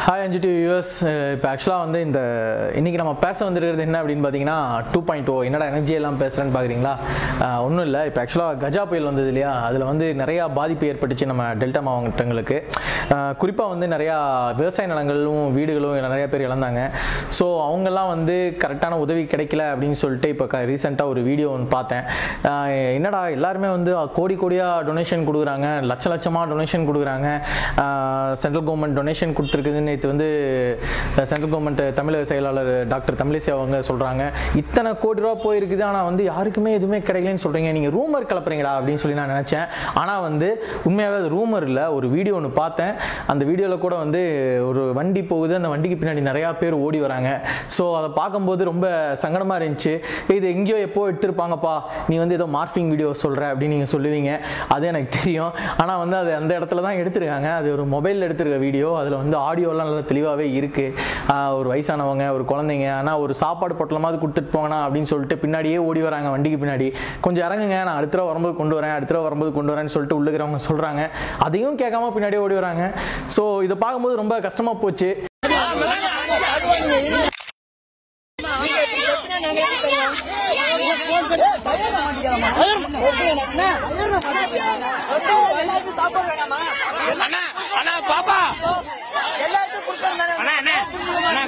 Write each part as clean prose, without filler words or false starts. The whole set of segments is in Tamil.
Hi NGT viewers, இப்போ ஆக்சுவலாக வந்து இன்றைக்கி நம்ம பேச வந்துருக்கிறது என்ன அப்படின்னு பார்த்தீங்கன்னா 2.0 என்னடா எனர்ஜி எல்லாம் பேசுகிறேன்னு பார்க்குறீங்களா? ஒன்றும் இல்லை. இப்போ ஆக்சுவலாக கஜா புயல் வந்தது இல்லையா, அதில் வந்து நிறையா பாதிப்பு ஏற்பட்டுச்சு நம்ம டெல்டா மாவட்டங்களுக்கு. குறிப்பாக வந்து நிறையா விவசாய நிலங்களும் வீடுகளும் நிறையா பேர் இழந்தாங்க. ஸோ அவங்கெல்லாம் வந்து கரெக்டான உதவி கிடைக்கல அப்படின்னு சொல்லிட்டு இப்போ ரீசெண்டாக ஒரு வீடியோ ஒன்று பார்த்தேன். என்னடா எல்லாருமே வந்து கோடி கோடியாக டொனேஷன் கொடுக்குறாங்க, லட்சமாக டொனேஷன் கொடுக்குறாங்க, சென்ட்ரல் கவர்மெண்ட் டொனேஷன் கொடுத்துருக்குதுன்னு நேற்று வந்து சென்ட்ரல் கவர்மெண்ட் தமிழக செயலாளர் டாக்டர் தமிழிசை அவங்க சொல்கிறாங்க, இத்தனை கோடி ரூபா போயிருக்குது ஆனால் வந்து யாருக்குமே எதுவுமே கிடைக்கலன்னு சொல்கிறீங்க, நீங்கள் ரூமர் கலப்புறீங்களா அப்படின்னு சொல்லி நான் நினச்சேன். ஆனால் வந்து உண்மையாகவே அது ரூமர் இல்லை. ஒரு வீடியோ ஒன்று பார்த்தேன். அந்த வீடியோவில் கூட வந்து ஒரு வண்டி போகுது, அந்த வண்டிக்கு பின்னாடி நிறையா பேர் ஓடி வராங்க. ஸோ அதை பார்க்கும்போது ரொம்ப சங்கடமாக இருந்துச்சு. இது எங்கேயோ எப்போ எடுத்திருப்பாங்கப்பா, நீ வந்து ஏதோ மார்ஃபிங் வீடியோ சொல்கிற அப்படின்னு நீங்கள் சொல்லுவீங்க. அது எனக்கு தெரியும். ஆனால் வந்து அது அந்த இடத்துல தான் எடுத்திருக்காங்க. அது ஒரு மொபைலில் எடுத்திருக்க வீடியோ. அதில் வந்து ஆடியோலாம் நல்லா தெளிவாகவே இருக்குது. ஒரு வயசானவங்க, ஒரு குழந்தைங்க, ஆனால் ஒரு சாப்பாடு பொட்டலமாவது கொடுத்துட்டு போங்கண்ணா அப்படின்னு சொல்லிட்டு பின்னாடியே ஓடி வராங்க வண்டிக்கு பின்னாடி. கொஞ்சம் இறங்குங்க, நான் அடுத்த தடவை வரும்போது கொண்டு வரேன், அடுத்த தடவை வரும்போது கொண்டு வரேன்னு சொல்லிட்டு உள்ளுக்கிறவங்க சொல்கிறாங்க. அதையும் கேட்காம பின்னாடியே ஓடி வராங்க. ஸோ இதை பார்க்கும்போது ரொம்ப கஷ்டமாக போச்சு.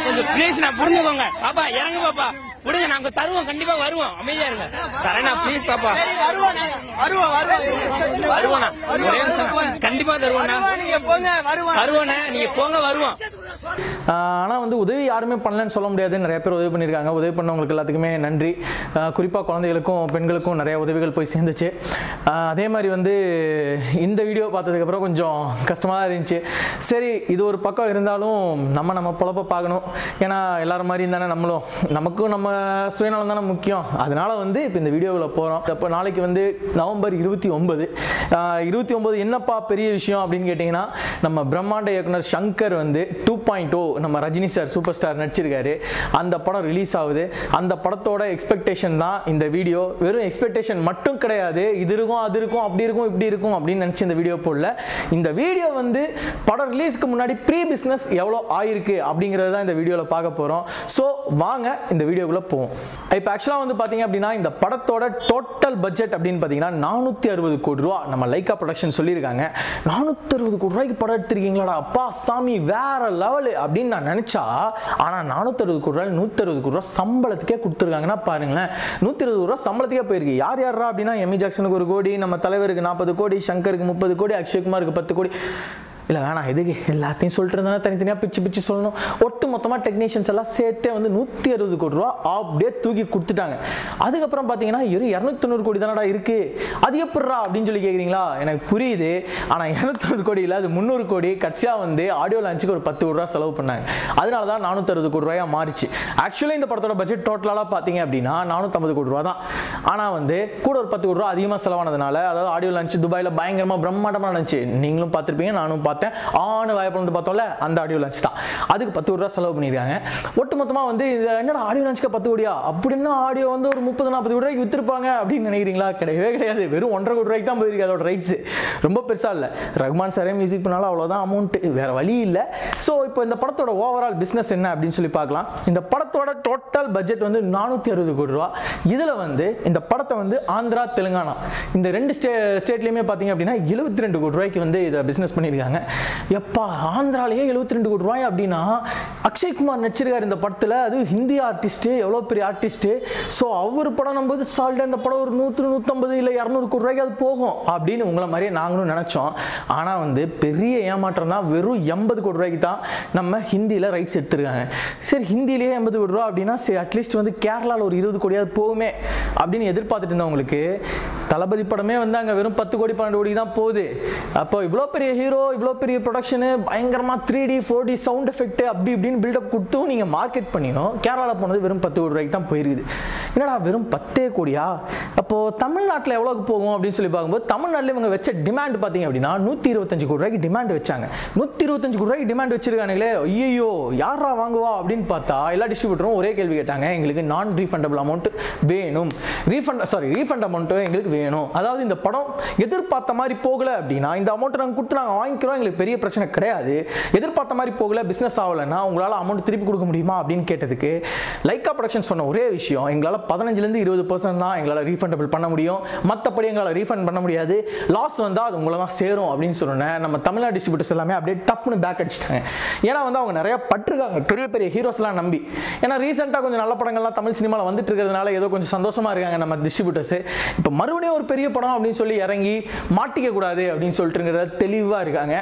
கொஞ்சம் ப்ளீஸ் நான் புரிஞ்சுக்கோங்க பாப்பா, இறங்கு பாப்பா, புரிஞ்சு நாங்க தருவோம், கண்டிப்பா வருவோம், அமைதியா இருங்க தரேனா ப்ளீஸ் பாப்பா, வருவோண்ணா, ஒரே நிமிஷம் கண்டிப்பா தருவோண்ணா, வருவோண்ணா, நீங்க போங்க வருவோம். ஆனால் வந்து உதவி யாருமே பண்ணலன்னு சொல்ல முடியாது. நிறைய பேர் உதவி பண்ணியிருக்காங்க. உதவி பண்ணவங்களுக்கு எல்லாத்துக்குமே நன்றி. குறிப்பாக குழந்தைகளுக்கும் பெண்களுக்கும் நிறைய உதவிகள் போய் சேர்ந்துச்சு. அதே மாதிரி வந்து இந்த வீடியோ பார்த்ததுக்கப்புறம் கொஞ்சம் கஷ்டமாக தான் இருந்துச்சு. சரி, இது ஒரு பக்கம் இருந்தாலும் நம்ம பொழப்ப பார்க்கணும். ஏன்னா எல்லாரும் மாதிரி தானே நம்மளும், நமக்கும் நம்ம சுயநலம் தானே முக்கியம். அதனால வந்து இப்போ இந்த வீடியோவில் போகிறோம். இப்போ நாளைக்கு வந்து நவம்பர் 29 என்னப்பா பெரிய விஷயம் அப்படின்னு கேட்டிங்கன்னா, நம்ம பிரம்மாண்ட இயக்குனர் சங்கர் வந்து 2.0 நம்ம ரஜினி சார் சூப்பர் ஸ்டார் நடிச்சிருக்காரு. அந்த படம் ரிலீஸ் ஆகுது. அந்த படத்தோட எக்ஸ்பெக்டேஷன் தான் இந்த வீடியோ. வெறும் எக்ஸ்பெக்டேஷன் மட்டும் கிடையாது, இது இருக்கும், அது இருக்கும், அப்படி இருக்கும், இப்படி இருக்கும் அப்படின்னு நினச்சி இந்த வீடியோ போடல. இந்த வீடியோ வந்து படம் ரிலீஸ்க்கு முன்னாடி ப்ரீ பிஸ்னஸ் எவ்வளோ ஆயிருக்கு அப்படிங்கிறது தான் இந்த வீடியோவில் பார்க்க போகிறோம். ஸோ வாங்க இந்த வீடியோக்குள்ளே போவோம். இப்போ ஆக்சுவலாக வந்து பார்த்தீங்க அப்படின்னா, இந்த படத்தோட டோட்டல் பட்ஜெட் அப்படின்னு பார்த்தீங்கன்னா 460 கோடி ரூபா நம்ம லைக்கா ப்ரொடக்ஷன் சொல்லியிருக்காங்க. 460 கோடி ரூபாய்க்கு படம் எடுத்திருக்கீங்களாடா அப்பா சாமி, வேற லெவலு அப்படின்னு நான் நினைச்சா, ஆனா 460 கோடி ரூபாய் 160 கோடி ரூபாய் சம்பளத்துக்கே கொடுத்துருக்காங்கன்னா பாருங்களேன். 120 கோடி ரூபாய் சம்பளத்துக்கே போயிருக்கு. யாரா அப்படின்னா, எமி ஜாக்சனுக்கு 1 கோடி, நம்ம தலைவருக்கு 40 கோடி, சங்கருக்கு 30 கோடி, அக்ஷய்குமாருக்கு 10 கோடி. இல்லை வேணாம், எதுக்கு எல்லாத்தையும் சொல்லிட்டு இருந்தாலும் தனித்தனியாக பிச்சு சொல்லணும். ஒட்டு மொத்தமாக டெக்னீஷியன்ஸ் எல்லாம் சேர்த்தே வந்து 160 கோடி ரூபா அப்படியே தூக்கி கொடுத்துட்டாங்க. அதுக்கப்புறம் பார்த்தீங்கன்னா 290 கோடி தானடா இருக்கு, அது எப்படிரா அப்படின்னு சொல்லி கேட்குறீங்களா? எனக்கு புரியுது. ஆனால் 290 கோடி இல்லை, அது 300 கோடி. கட்சியாக வந்து ஆடியோ லான்ச்சுக்கு ஒரு 10 கோடி ரூபா செலவு பண்ணாங்க. அதனால தான் 460 கோடி ரூபாயாக மாறிச்சு. ஆக்சுவலி இந்த படத்தோட பட்ஜெட் டோட்டலாக பார்த்தீங்க அப்படின்னா 450 கோடி ரூபா தான். ஆனால் வந்து கூட ஒரு 10 கோடி ரூபா அதிகமாக செலவானதுனால, அதாவது ஆடியோ லான்ச் துபாயில் பயங்கரமாக பிரம்மாண்டமாக நடந்துச்சு. நீங்களும் பார்த்துருப்பீங்க, நானும் பார்த்தேன். வாய்ப்பு பார்த்தோம்ல, அந்த ஆடியோ லான்ச் தான். அதுக்கு 10 கோடி ரூபா செலவு பண்ணியிருக்காங்க. ஒட்டு மொத்தமாக வந்து என்னடா ஆடியோ லான்ச்சுக்கு 10 கோடியா அப்படின்னா, ஆடியோ வந்து ஒரு 30-40 கோடி ரூபாய்க்கு வித்துருப்பாங்க அப்படின்னு நினைக்கிறீங்களா? கிடையவே கிடையாது. வெறும் 1.5 கோடி ரூபாய்க்கு தான் போயிருக்கு அதோட ரைட்ஸ். ரொம்ப பெருசா இல்லை. ரஹ்மான் சாரே மியூசிக் பண்ணாலும் அவ்வளோதான் அமௌண்ட், வேற வழி இல்லை. ஸோ இப்போ இந்த படத்தோட ஓவரால் பிஸ்னஸ் என்ன அப்படின்னு சொல்லி பார்க்கலாம். இந்த படத்தோட டோட்டல் பட்ஜெட் வந்து 460 கோடி ரூபா. இதில் வந்து இந்த படத்தை வந்து ஆந்திரா, தெலுங்கானா இந்த 2 ஸ்டேட்லையுமே பார்த்தீங்க அப்படின்னா 72 கோடி ரூபாய்க்கு வந்து இதை பிஸ்னஸ் பண்ணியிருக்காங்க. எப்பா, ஆந்திராலேயே 72 கோடி ரூபாய் அப்படின்னா, அக்ஷய்குமார் நடிச்சிருக்காரு இந்த படத்தில். அது ஹிந்தி ஆர்டிஸ்ட், எவ்வளோ பெரிய ஆர்டிஸ்ட். ஸோ அவர் படம் நம்பது சால்ட் அந்த படம் ஒரு 100-150 இல்லை 200 கோடி ரூபாய்க்கு அது போகும் அப்படின்னு உங்களை மாதிரியே நாங்களும் நினச்சோம். ஆனால் வந்து பெரிய ஏமாற்றம் தான். வெறும் 80 கோடி ரூபாய்க்கு தான் நம்ம ஹிந்தியில் ரைட்ஸ் எடுத்துருக்காங்க. சரி, ஹிந்திலேயே 80 கோடி ரூபா அப்படின்னா சரி, அட்லீஸ்ட் வந்து கேரளாவில் ஒரு 20 கோடியாவது போகுமே அப்படின்னு எதிர்பார்த்துட்டு இருந்தவங்களுக்கு, தளபதி படமே வந்து அங்கே வெறும் 10 கோடி 12 கோடி தான் போகுது. அப்போ இவ்வளோ பெரிய ஹீரோ, இவ்வளோ பெரிய ப்ரொடக்ஷனு, பயங்கரமாக 3D 4D சவுண்ட் எஃபெக்ட் அப்படி இப்படின்னு பில்டப் கொடுத்தும் நீங்கள் மார்க்கெட் பண்ணியும் கேரளாவில் போனது வெறும் 10 கோடி ரூபாய்க்கு தான் போயிருக்குது. என்னடா வெறும் 10 கோடியா? அப்போது தமிழ்நாட்டில் எவ்வளோக்கு போகும் அப்படின்னு சொல்லி பார்க்கும்போது தமிழ்நாட்டில் இவங்க வச்ச டிமாண்ட் பார்த்தீங்க அப்படின்னா 125 கோடி ரூபாய்க்கு டிமாண்ட் வச்சாங்க. 125 கோடி ரூபாய்க்கு டிமாண்ட் வச்சிருக்காங்களே, ஐயோ யாரா வாங்குவா அப்படின்னு பார்த்தா எல்லா டிஸ்ட்ரிபியூட்டரும் ஒரே கேள்வி கேட்டாங்க, எங்களுக்கு நான் ரீஃபண்டபிள் அமௌண்ட் வேணும், ரீஃபண்ட் அமௌண்ட்டு எங்களுக்கு வேணும். அதாவது இந்த படம் எதிர்பார்த்த மாதிரி போகல அப்படின்னா இந்த அமௌண்ட் நாங்கள் கொடுத்து நாங்கள் வாங்கிக்கிறோம், எங்களுக்கு பெரிய பிரச்சனை கிடையாது. எதிர்பார்த்த மாதிரி போகல, பிஸ்னஸ் ஆகலைன்னா உங்களால் அமௌண்ட் திருப்பி கொடுக்க முடியுமா அப்படின்னு கேட்டதுக்கு லைக்கா ப்ரொடக்ஷன் சொன்ன ஒரே விஷயம், எங்களால் 15% 20% தான் எங்களால் ரீஃபண்டபிள் பண்ண முடியும், மற்றபடி எங்களால் ரீஃபண்ட் பண்ண முடியாது, லாஸ் வந்தால் அது உங்களை தான் சேரும் அப்படின்னு சொன்னேன். நம்ம தமிழ்நாடு டிஸ்ட்ரிபியூட்டர்ஸ் எல்லாமே அப்படியே டப்புன்னு பேக் அடிச்சிட்டாங்க. ஏன்னா வந்து அவங்க நிறைய பட்டிருக்காங்க பெரிய பெரிய ஹீரோஸ்லாம் நம்பி. ஏன்னா ரீசெண்டாக கொஞ்சம் நல்ல படங்கள்லாம் தமிழ் சினிமாவில் வந்துட்டு இருக்கிறதுனால ஏதோ கொஞ்சம் சந்தோஷமா இருக்காங்க நம்ம டிஸ்ட்ரிபியூட்டர்ஸ். இப்போ மறுபடியும் ஒரு பெரிய படம் அப்படின்னு சொல்லி இறங்கி மாட்டிக்க கூடாது அப்படின்னு சொல்லிட்டுங்கிறத தெளிவாக இருக்காங்க.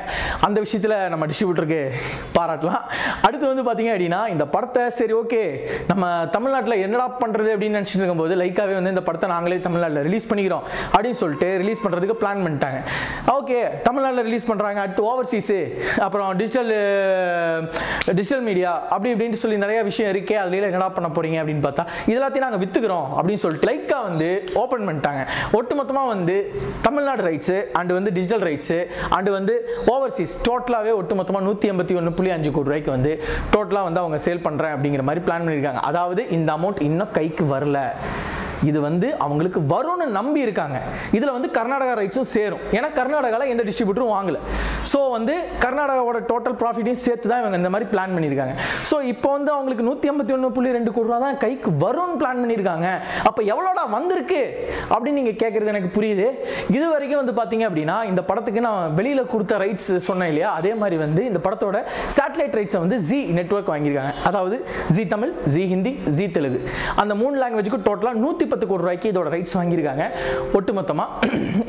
அந்த விஷயத்தில் நம்ம டிஸ்ட்ரிபியூட்டருக்கு பாராட்டலாம். அடுத்து வந்து பார்த்தீங்க அப்படின்னா இந்த படத்தை சரி ஓகே நம்ம தமிழ்நாட்டில் என்னடா பண்ணுறது அப்படின்னு நினச்சிட்டு இருக்கும்போது லைக்காவே வந்து இந்த படத்தை நாங்களே தமிழ்நாட்டில் ரிலீஸ் பண்ணிக்கிறோம் அப்படின்னு சொல்லிட்டு ரிலீஸ் பண்ணுறதுக்கு பிளான் பண்ணிட்டாங்க. ஓகே தமிழ்நாட்டில் ரிலீஸ் பண்ணுறாங்க, அடுத்து ஓவர்சீஸு, அப்புறம் டிஜிட்டல் மீடியா அப்படி இப்படின்னு சொல்லி நிறைய விஷயம் இருக்கே, அதுல என்னடா பண்ண போறீங்க அப்படின்னு பார்த்தா இதெல்லாத்தையும் நாங்கள் வித்துக்கிறோம் அப்படின்னு சொல்லிட்டு லைக்கா வந்து ஓப்பன் பண்ணிட்டாங்க. ஒட்டுமொத்தமாக வந்து தமிழ்நாடு ரைட்ஸு அண்ட் வந்து டிஜிட்டல் ரைட்ஸு அண்ட் வந்து ஓவர்சீஸ் டோட்டலாகவே ஒட்டுமொத்தமாக 181.5 கோடி ரூபாய்க்கு வந்து டோட்டலாக வந்து அவங்க சேல் பண்ணுறேன் அப்படிங்கிற மாதிரி பிளான் பண்ணியிருக்காங்க. அதாவது இந்த அமௌண்ட் இன்னும் கைக்கு வரல, இது வந்து அவங்களுக்கு வரும்னு நம்பி இருக்காங்க. இதில் வந்து கர்நாடகா ரைட்ஸும் சேரும், ஏன்னா கர்நாடகாவில் எந்த டிஸ்ட்ரிபியூட்டரும் வாங்கல. ஸோ வந்து கர்நாடகாவோட டோட்டல் ப்ராஃபிட்டையும் சேர்த்து தான் இவங்க இந்த மாதிரி பிளான் பண்ணியிருக்காங்க. ஸோ இப்போ வந்து அவங்களுக்கு 181.2 கோடி ரூபா தான் கைக்கு வரும்னு பிளான் பண்ணியிருக்காங்க. அப்போ எவ்வளோடா வந்திருக்கு அப்படின்னு நீங்கள் கேட்குறது எனக்கு புரியுது. இது வரைக்கும் வந்து பார்த்தீங்க அப்படின்னா இந்த படத்துக்கு நான் வெளியில் கொடுத்த ரைட்ஸ் சொன்னேன் இல்லையா, அதே மாதிரி வந்து இந்த படத்தோட சேட்டலைட் ரைட்ஸை வந்து ஜி நெட்வொர்க் வாங்கியிருக்காங்க. அதாவது G Tamil, G Hindi, G Telugu, அந்த 3 லாங்குவேஜுக்கு டோட்டலாக 110 கோடி ரூபாய்க்கு இதோட ரைட்ஸ் வாங்கியிருக்காங்க ஒட்டுமொத்தமா.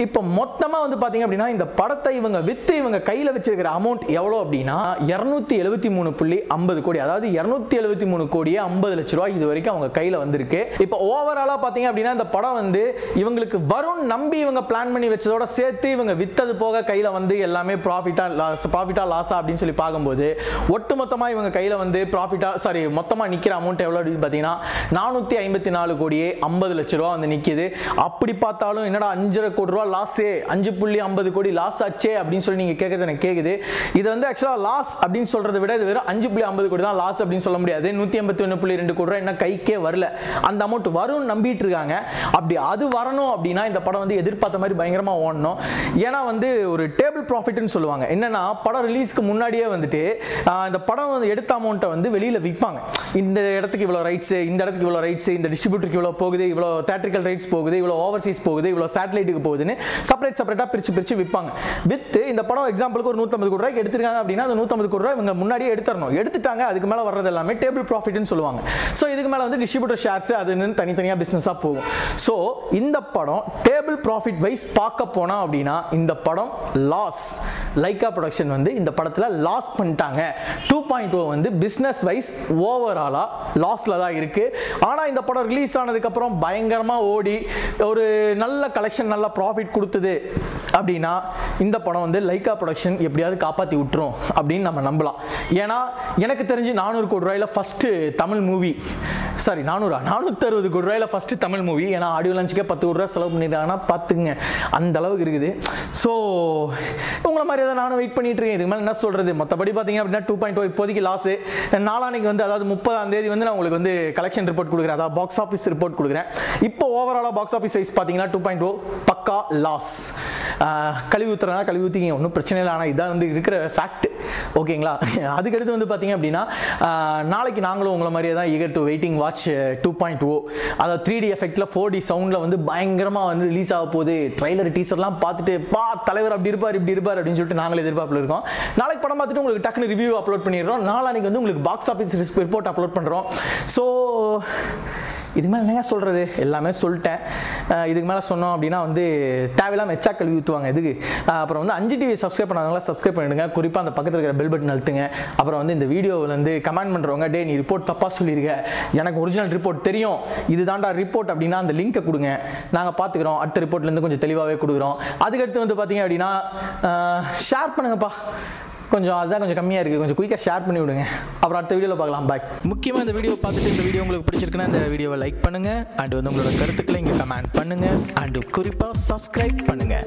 இப்போ மொத்தமா வந்து பாத்தீங்க அப்படின்னா இந்த படத்தை இவங்க வித்து இவங்க கையில வச்சிருக்கிற அமௌண்ட் எவ்வளவு அப்படின்னா 273.50 கோடி. அதாவது 273 கோடியே 50 லட்சம் ரூபாய் இது வரைக்கும் அவங்க கையில வந்திருக்கு. இப்போ ஓவராலா பாத்தீங்க அப்படின்னா இந்த படம் வந்து இவங்களுக்கு வரும் நம்பி இவங்க பிளான் பண்ணி வச்சதோட சேர்த்து இவங்க வித்தது போக கையில வந்து எல்லாமே ப்ராஃபிட்டா லாஸா அப்படின்னு சொல்லி பார்க்கும்போது ஒட்டுமொத்தமா இவங்க கையில வந்து மொத்தமா நிக்கிற அமௌண்ட் எவ்வளவு அப்படின்னு பாத்தீங்கன்னா 454 கோடியே 50 லட்சம் ரூபா வந்து நிக்குது. அப்படி பார்த்தாலும் என்னடா 5.5 கோடி ரூபா லாஸே, 5.50 கோடி லாஸ் ஆச்சே அப்படின்னு சொல்லி நீங்க கேட்கறது எனக்கு கேக்குது. இது வந்து ஆக்சுவலா லாஸ் அப்படின்னு சொல்றதை விட இது வெறும் 5.50 கோடி தான் லாஸ் அப்படின்னு சொல்ல முடியாது. 181.2 கோடி ரூபா என்ன கைக்கே வரல, அந்த அமௌண்ட் வரும் நம்பிட்டு இருக்காங்க. அப்படி அது வரணும் அப்படின்னா இந்த படம் வந்து எதிர்பார்த்த மாதிரி பயங்கரமா ஓடணும். ஏன்னா வந்து ஒரு டேபிள் ப்ராஃபிட்னு சொல்லுவாங்க. என்னன்னா படம் ரிலீஸ்க்கு முன்னாடியே வந்துட்டு இந்த படம் வந்து எடுத்த அமௌண்ட்டை வந்து வெளியில விற்பாங்க. இந்த இடத்துக்கு இவ்வளவு ரைட்ஸ், இந்த இடத்துக்கு இவ்வளவு ரைட்ஸ், இந்த டிஸ்ட்ரிபியூட்டருக்கு இவ்வளவு போகுது, இவ்வளோ தியேட்ரிக்கல் ரைட்ஸ் போகுது, இவ்வளோ ஓவர்சீஸ் போகுது, இவ்வளோ சேட்டலைட்டுக்கு போகுதுன்னு செப்பரேட்டாக பிரிச்சு விற்பாங்க. வித்து இந்த படம் எக்ஸாம்பிளுக்கு ஒரு 150 கோடி ரூபாய்க்கு எடுத்திருக்காங்க அப்படின்னா அந்த 150 கோடி ரூபாய் இவங்க முன்னாடியே எடுத்துட்டாங்க. அதுக்கு மேலே வர்றது எல்லாமே டேபிள் ப்ராஃபிட்னு சொல்லுவாங்க. ஸோ இதுக்கு மேலே வந்து டிஸ்ட்ரிபியூட்டர் ஷேர்ஸ் அது தனித்தனியாக பிஸ்னஸாக போகும். ஸோ இந்த படம் டேபிள் ப்ராஃபிட் வைஸ் பார்க்க போனா அப்படின்னா இந்த படம் லாஸ். லைக்கா ப்ரொடக்ஷன் வந்து இந்த படத்தில் லாஸ் பண்ணிட்டாங்க. 2.0 வந்து பிஸ்னஸ் வைஸ் ஓவராலா லாஸ்ல தான் இருக்கு. ஆனால் இந்த படம் ரிலீஸ் ஆனதுக்கு அப்புறம் பயங்கரமா ஓடி ஒரு நல்ல கலெக்ஷன் நல்ல ப்ராஃபிட் கொடுத்தது அப்படின்னா இந்த படம் வந்து லைக்கா ப்ரொடக்ஷன் எப்படியாவது காப்பாற்றி விட்டுரும் அப்படின்னு நம்ம நம்பலாம். ஏன்னா எனக்கு தெரிஞ்சு 400 கோடி ரூபாயில ஃபர்ஸ்ட் தமிழ் மூவி, 460 கோடி ரூபாயில ஃபர்ஸ்ட் தமிழ் மூவி. ஏன்னா ஆடியோ லான்ச்சுக்கே 10 கோடி ரூபாய் செலவு பண்ணியிருக்காங்கன்னா பார்த்துங்க அந்த அளவுக்கு இருக்குது. ஸோ உங்களை மாதிரி தான் நானும் வெயிட் பண்ணிட்டு இருக்கேன். இதுக்கு மேலே என்ன சொல்றது, மற்றபடி பார்த்தீங்க அப்படின்னா 2.0 இப்போதைக்கு லாஸ். நாளானைக்கு வந்து அதாவது 30ஆம் தேதி வந்து நான் உங்களுக்கு வந்து கலெக்ஷன் ரிப்போர்ட் கொடுக்குறேன், அதாவது பாக்ஸ் ஆஃபீஸ் ரிப்போர்ட் கொடுக்குறேன். இப்போ ஓவராலா பாக்ஸ் ஆஃபீஸ் வைஸ் பார்த்தீங்கன்னா 2.0 பக்கா லாஸ். கழுவி ஊத்துறதா கழுவி ஊற்றிங்க, ஒன்றும் பிரச்சனை இல்லை. ஆனால் இதான் வந்து இருக்கிற ஃபேக்ட், ஓகேங்களா. அதுக்கடுத்து வந்து பார்த்தீங்க அப்படின்னா நாளைக்கு நாங்களும் உங்களை மாதிரியே தான் eager to waiting watch 2.0. அதாவது 3D எஃபெக்ட்ல 4D சவுண்ட்ல வந்து பயங்கரமாக வந்து ரிலீஸ் ஆக போகுது. ட்ரைலர் டீசர்லாம் பார்த்துட்டு தலைவர் அப்படி இருப்பார் இப்படி இருப்பார் அப்படின்னு சொல்லிட்டு நாங்களே எதிர்பார்ப்பில் இருக்கோம். நாளைக்கு படம் பார்த்துட்டு உங்களுக்கு டக்குனு ரிவ்யூ அப்லோட் பண்ணிடுறோம். நாளைக்கு வந்து உங்களுக்கு பாக்ஸ் ஆஃபீஸ் ரிப்போர்ட் அப்லோட் பண்ணுறோம். ஸோ இதுக்கு மேலே என்ன சொல்கிறது, எல்லாமே சொல்லிட்டேன். இதுக்கு மேலே சொன்னோம் அப்படின்னா வந்து தேவையில்லாமல் எச்சா கல்வி ஊற்றுவாங்க. இதுக்கு அப்புறம் வந்து 5 டிவி சப்ஸ்கிரைப் பண்ணாதவங்களா சப்ஸ்கிரைப் பண்ணிடுங்க. குறிப்பாக அந்த பக்கத்தில் இருக்கிற பெல் பட்டன் அழுத்துங்க. அப்புறம் வந்து இந்த வீடியோவில் வந்து கமெண்ட் பண்ணுறவங்க, டே நீ ரிப்போர்ட் தப்பாக சொல்லியிருக்க, எனக்கு ஒரிஜினல் ரிப்போர்ட் தெரியும், இதுதான்டா ரிப்போர்ட் அப்படின்னா அந்த லிங்கை கொடுங்க, நாங்கள் பார்த்துக்குறோம். அடுத்த ரிப்போர்ட்லேருந்து கொஞ்சம் தெளிவாகவே கொடுக்குறோம். அதுக்கடுத்து வந்து பார்த்தீங்க அப்படின்னா ஷேர் பண்ணுங்கப்பா. கொஞ்சம் அதுதான் கொஞ்சம் கம்மியாக இருக்குது, கொஞ்சம் குயிக்காக ஷேர் பண்ணி விடுங்க. அப்புறம் அடுத்த வீடியோவில் பார்க்கலாம். பாய். முக்கியமாக இந்த வீடியோ பார்த்துட்டு இந்த வீடியோ உங்களுக்கு பிடிச்சிருக்குன்னா இந்த வீடியோவை லைக் பண்ணுங்கள், அண்ட் வந்து உங்களோட கருத்துக்களை இங்கே கமெண்ட் பண்ணுங்கள், அண்ட் குறிப்பாக சப்ஸ்கிரைப் பண்ணுங்கள்.